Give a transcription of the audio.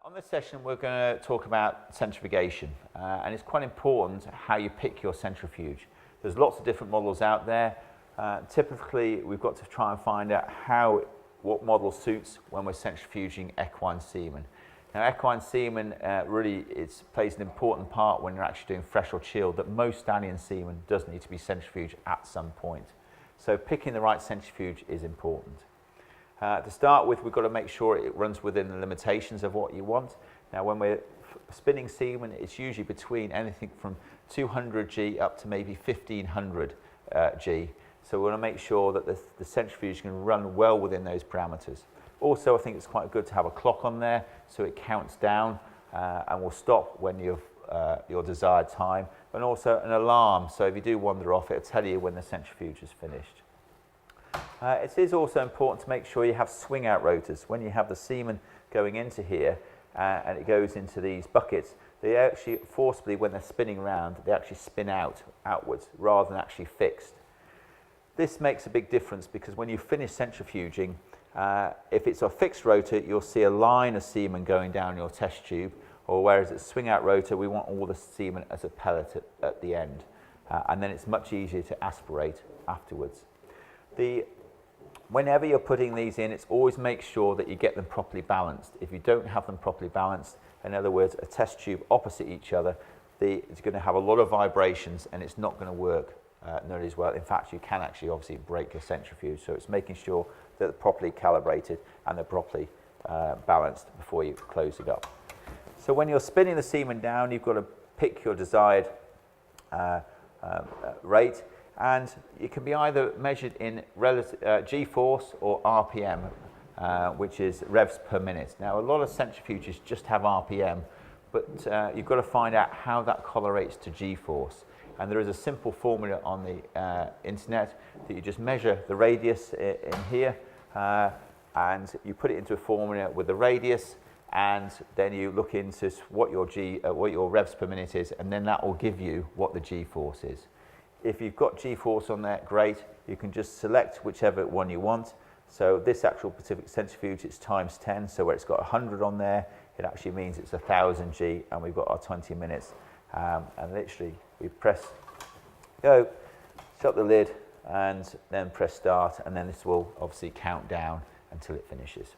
On this session we're going to talk about centrifugation and it's quite important how you pick your centrifuge. There's lots of different models out there. Typically we've got to try and find out what model suits when we're centrifuging equine semen. Now equine semen really plays an important part when you're actually doing fresh or chilled, that most stallion semen does need to be centrifuged at some point. So picking the right centrifuge is important. To start with, we've got to make sure it runs within the limitations of what you want. Now when we're spinning semen, it's usually between anything from 200 G up to maybe 1500 G. So we want to make sure that the centrifuge can run well within those parameters. Also, I think it's quite good to have a clock on there so it counts down and will stop when you've your desired time, and also an alarm, so if you do wander off, it'll tell you when the centrifuge is finished. It is also important to make sure you have swing out rotors. When you have the semen going into here and it goes into these buckets, they actually forcibly, when they're spinning around, they actually spin outwards rather than actually fixed. This makes a big difference because when you finish centrifuging, if it's a fixed rotor, you'll see a line of semen going down your test tube, or whereas it's a swing out rotor, we want all the semen as a pellet at the end, and then it's much easier to aspirate afterwards. Whenever you're putting these in, it's always make sure that you get them properly balanced. If you don't have them properly balanced, in other words, a test tube opposite each other, it's going to have a lot of vibrations and it's not going to work nearly as well. In fact, you can actually obviously break your centrifuge, so it's making sure that they're properly calibrated and they're properly balanced before you close it up. So when you're spinning the semen down, you've got to pick your desired rate. And it can be either measured in G-force or RPM, which is revs per minute. Now, a lot of centrifuges just have RPM, but you've got to find out how that correlates to G-force. And there is a simple formula on the internet that you just measure the radius in here, and you put it into a formula with the radius, and then you look into what your revs per minute is, and then that will give you what the G-force is. If you've got G-force on there, great. You can just select whichever one you want. So this actual specific centrifuge, it's times 10. So where it's got 100 on there, it actually means it's 1000 G, and we've got our 20 minutes. And literally, we press go, shut the lid, and then press start, and then this will obviously count down until it finishes.